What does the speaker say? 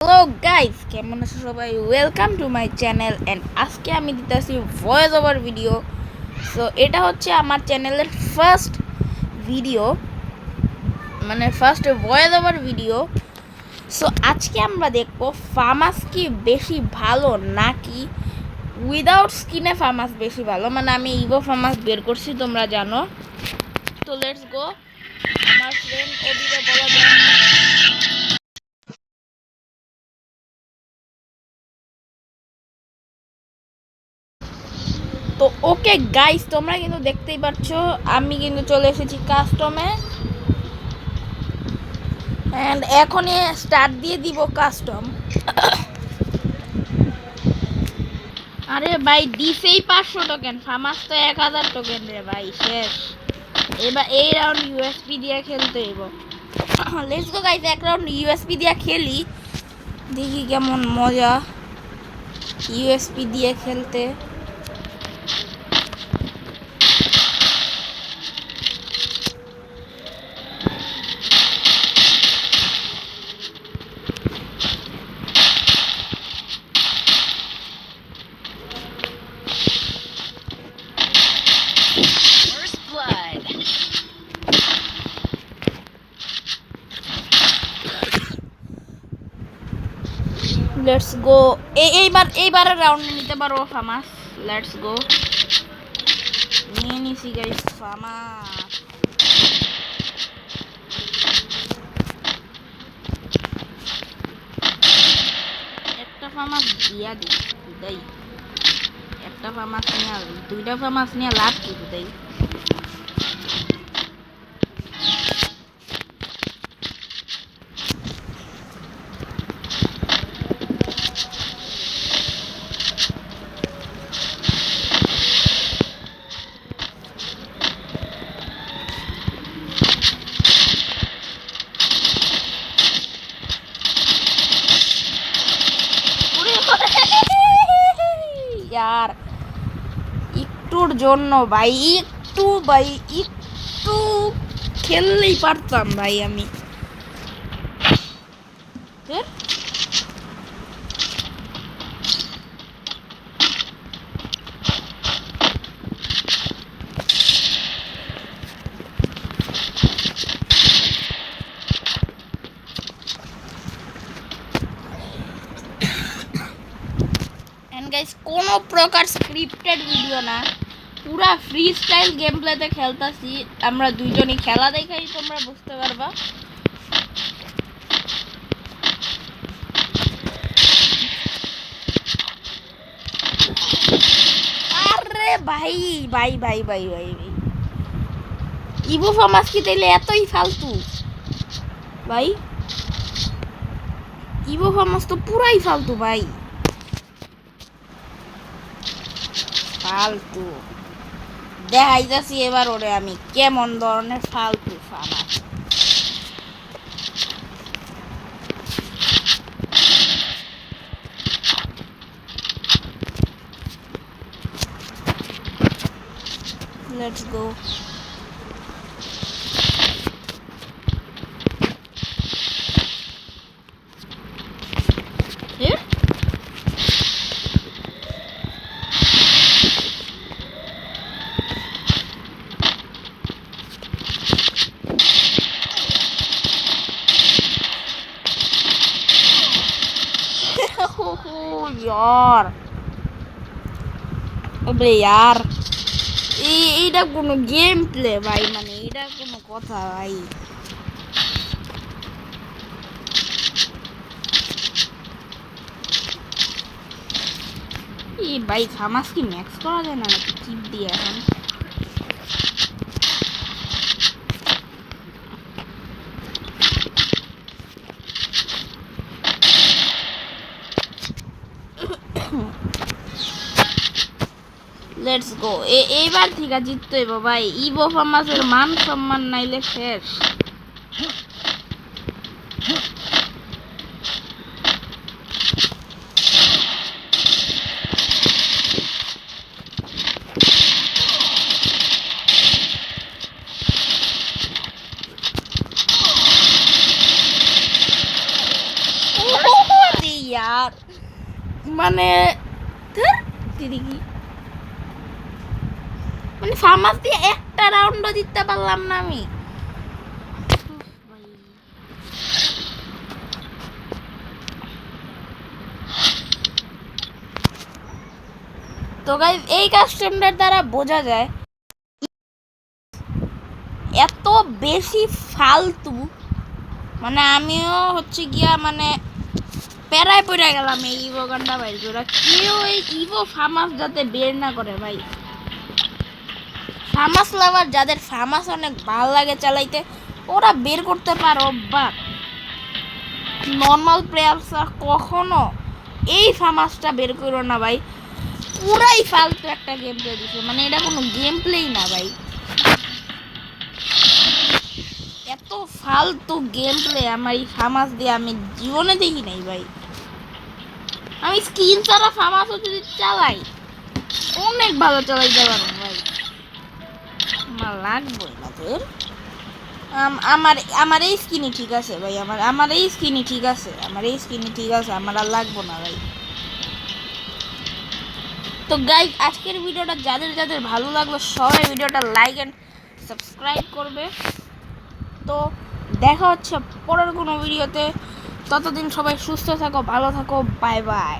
Hello guys, কেমন আছো সবাই? Welcome to my channel and আজকে আমি দিতেছি ভয়েস ওভার ভিডিও। সো এটা হচ্ছে আমার চ্যানেলের ফার্স্ট ভিডিও, মানে first voice over video. So আজকে আমরা দেখবো ফার্মাস কি বেশি ভালো নাকি উইদাউট স্কিনে ফার্মাস বেশি ভালো। মানে আমি ইভো ফার্মাস বের করছি, তোমরা জানো। তো লেটস গো। আমার ফ্রেন্ড ওদিকে বলা যায় না। তো ওকে গাইস, তোমরা কিন্তু দেখতেই পাচ্ছ আমি কিন্তু চলে এসেছি কাস্টমে অ্যান্ড এখনই স্টার্ট দিয়ে দিব কাস্টম। আরে ভাই দিছেই 500 টোকেন, ফার্মাস তো 1000 টোকেন রে ভাই, শেষ। এবার এই রাউন্ড ইউএসপি দিয়ে খেলতে হইব। লেটস গো গাইস, এক রাউন্ড ইউএসপি দিয়ে খেলি, দেখি কেমন মজা ইউএসপি দিয়ে খেলতে। Let's go. এইবারের রাউন্ড নিতে পারো ফার্মাস। লেটস গো, নিয়ে নিছি গাইস ফার্মাস। একটা ফার্মাস দিয়া দিই দেই, একটা ফার্মাস নিয়ে দুইটা ফার্মাস নিয়ে লাভ কি দেই। यार একটুর জন্য ভাই, একটু খেললেই পারতাম ভাই আমি। এন্ড গাইস, কোনো প্রকার স্ক্রিপ্টেড ভিডিও না, পুরা ফ্রি স্টাইল গেম প্লেতে খেলতাছি। আমরা দুইজনই খেলা দেখাই, তোমরা বুঝতে পারবা। আরে ভাই ভাই ভাই ভাই ভাই ভাই, ইভো ফার্মাস কি তাইলে এতই ফালতু ভাই? ইভো ফার্মাস তো পুরাই ফালতু ভাই, ফালতু। দেখাইতেছি এবার ওরে আমি কেমন ধরনের ফালতু ফার্মাস। Let's go. यार अबे यार, এইটা কোনো গেম প্লে ভাই? মানে এটা কোনো কথা ভাই? এই ভাই ফার্মাস কি ম্যাক্স করা যায় না নাকি চিপ দিয়ে এখন? Let's go. এইবার ঠিক আছে, জিততে হইব ভাই। ইভো ফার্মাসের মান সম্মান নাইলে শেষ। মানে ধুর, দিদি মানে ফার্মাস দিয়ে একটা রাউন্ডও জিততে পারলাম না আমি। তো গাইজ এই কাস্টমটার দ্বারা বোঝা যায় এত বেশি ফালতু, মানে আমিও হচ্ছে গিয়া মানে প্যারায় পড়ে গেলাম এই ইভো গানটা বাইর করে। কেউ এই ইভো ফার্মাস যাতে বের না করে ভাই। ফার্মাস লাভার যাদের ফার্মাস অনেক ভালো লাগে চালাইতে, ওরা বের করতে পারো, বা নর্মাল প্লেয়ার্সরা কখনো এই ফার্মাসটা বের করো না ভাই। পুরাই ফালতু একটা গেম প্লে দিছে, মানে এটা কোনো গেম প্লেই না ভাই। এত ফালতু গেম প্লে আমার এই ফার্মাস দিয়ে আমি জীবনে দেখি নাই ভাই। আমি স্ক্রিন ছাড়া ফার্মাসও যদি চালাই অনেক ভালো চালাইতে পারবো ভাই। আমার লাগবে না তোর। আমার আমার এই স্কিনই ঠিক আছে ভাই, আমার এই স্কিনই ঠিক আছে, আমার এই স্কিনই ঠিক আছে, আমার আর লাগবো না ভাই। তো গাইজ আজকের ভিডিওটা যাদের যাদের ভালো লাগলো সবাই ভিডিওটা লাইক অ্যান্ড সাবস্ক্রাইব করবে। তো দেখা হচ্ছে পরের কোনো ভিডিওতে, ততদিন সবাই সুস্থ থাকো, ভালো থাকো, বাই বাই।